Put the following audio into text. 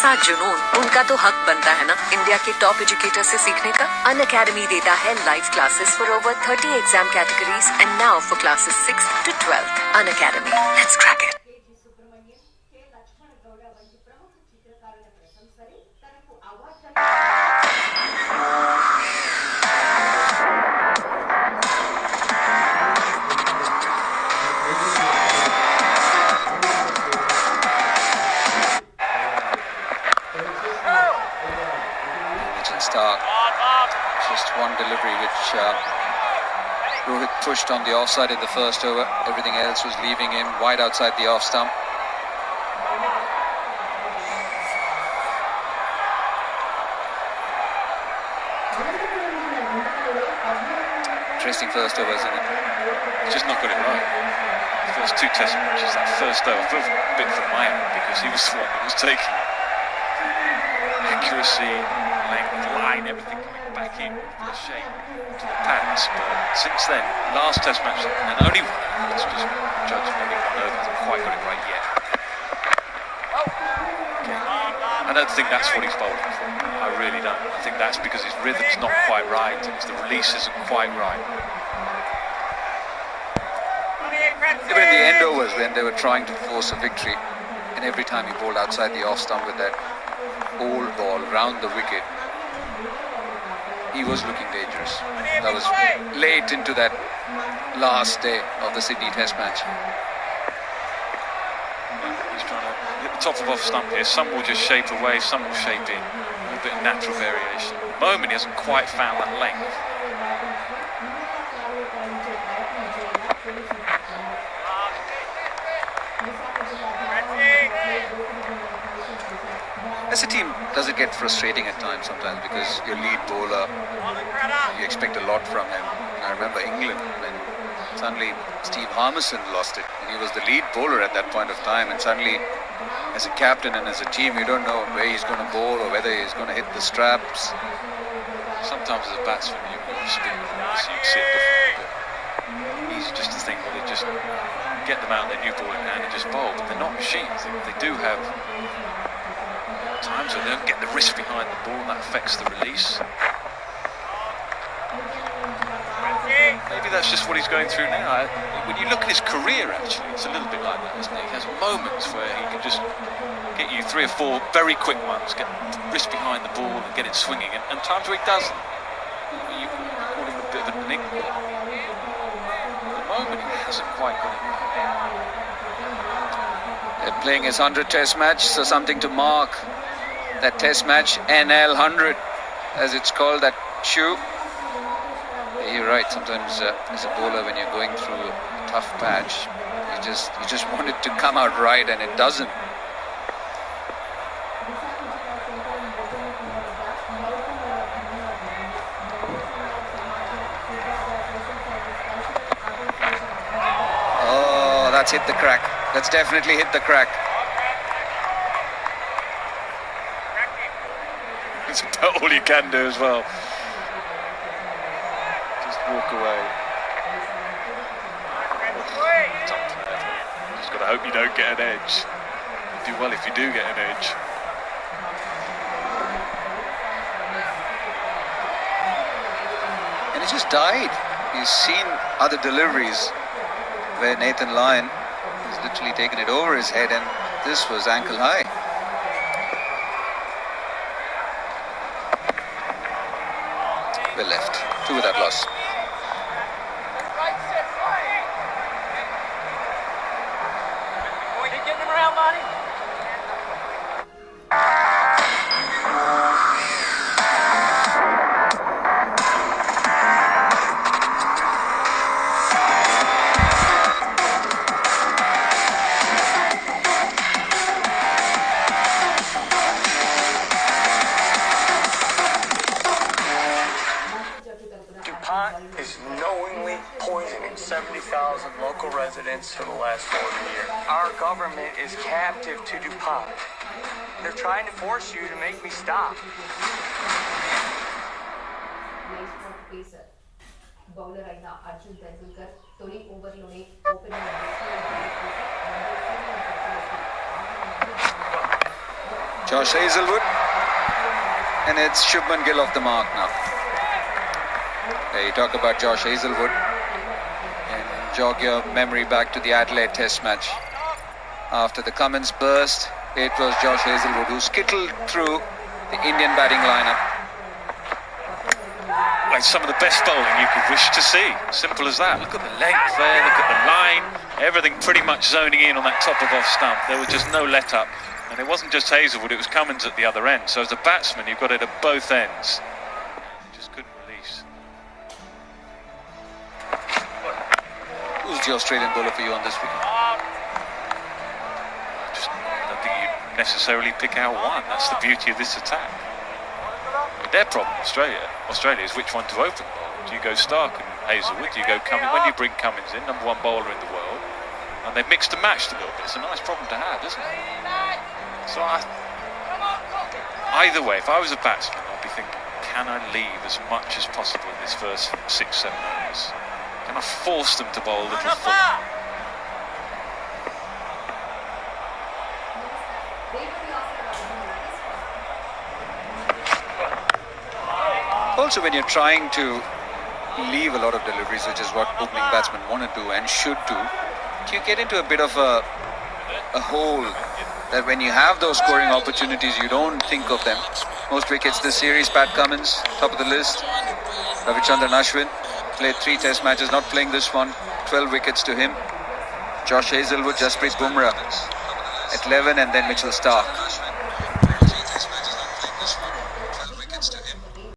जैसा जुनून, उनका तो हक बनता है ना इंडिया के टॉप एजुकेटर से सीखने का। अन अकेडमी देता है live classes for over 30 exam categories and now for classes 6 to 12. Unacademy, let's crack it. Star. Just one delivery which Rohit pushed on the offside in the first over. Everything else was leaving him wide outside the off stump. Interesting first over, isn't it? He's just not got it right. The first two test matches, that first over, I feel a bit from my end because he was the one that was taking accuracy, length, line, everything coming back in the shape to the pads. But since then, last test match, and only one, let's just judge only one over, hasn't quite got it right yet. I don't think that's what he's bowling for. I really don't. I think that's because his rhythm's not quite right, and the release isn't quite right. Even in the end overs when they were trying to force a victory, and every time he bowled outside the off stump with that old ball round the wicket, he was looking dangerous. That was late into that last day of the Sydney Test match. He's trying to hit the top of off stump here. Some will just shape away, some will shape in. A little bit of natural variation. At the moment, he hasn't quite found that length. As a team, does it get frustrating at times sometimes because your lead bowler, you expect a lot from him. And I remember England when suddenly Steve Harmison lost it. And he was the lead bowler at that point of time, and suddenly as a captain and as a team, you don't know where he's going to bowl or whether he's going to hit the straps. Sometimes as a batsman, you spin so you see it differently. But easy just to think, well, they just get them out, their new ball in hand and just bowl. But they're not machines. They do have times when they don't get the wrist behind the ball, and that affects the release. Maybe that's just what he's going through now. When you look at his career, actually, it's a little bit like that, isn't it? He has moments where he can just get you 3 or 4 very quick ones, get the wrist behind the ball and get it swinging, and times where he doesn't. You call him a bit of an enigma. At the moment, he hasn't quite got it. They're playing his 100th Test match, so something to mark that Test match, NL 100, as it's called, that shoe. You're right. Sometimes as a bowler, when you're going through a tough patch, you just want it to come out right, and it doesn't. Oh, that's hit the crack. That's definitely hit the crack. It's about all you can do as well. Walk away. Just got to hope you don't get an edge. You do well if you do get an edge. And it just died. He's seen other deliveries where Nathan Lyon has literally taken it over his head, and this was ankle high. Well left. 2 without loss. Is knowingly poisoning 70,000 local residents for the last 40 years. Our government is captive to DuPont. They're trying to force you to make me stop. Bowler అయిన అర్జున్ తెండూల్కర్ తొలి ఓవర్లోనే opener Josh Hazelwood. And it's Shubman Gill off the mark now. You talk about Josh Hazelwood and jog your memory back to the Adelaide Test match. After the Cummins burst, it was Josh Hazelwood who skittled through the Indian batting lineup. Well, it's some of the best bowling you could wish to see. Simple as that. Look at the length there, look at the line. Everything pretty much zoning in on that top of off stump. There was just no let up. And it wasn't just Hazelwood, it was Cummins at the other end. So as a batsman, you've got it at both ends. Just couldn't release. Who's the Australian bowler for you on this wicket? I don't think you necessarily pick out one. That's the beauty of this attack. Their problem, Australia, is which one to open bowl. Do you go Stark and Hazelwood? Do you go Cummins? When you bring Cummins in, number one bowler in the world, and they've mixed and matched a little bit. It's a nice problem to have, isn't it? So either way, if I was a batsman, I'd be thinking, can I leave as much as possible in this first 6-7 overs? Can I force them to bowl a little full? Also, when you're trying to leave a lot of deliveries, which is what opening batsmen want to do and should do, you get into a bit of a hole that when you have those scoring opportunities, you don't think of them. Most wickets this series, Pat Cummins, top of the list. Ravichandran Ashwin played 3 test matches, not playing this one. 12 wickets to him. Josh Hazelwood, Jasprit Bumrah at 11, and then Mitchell Stark.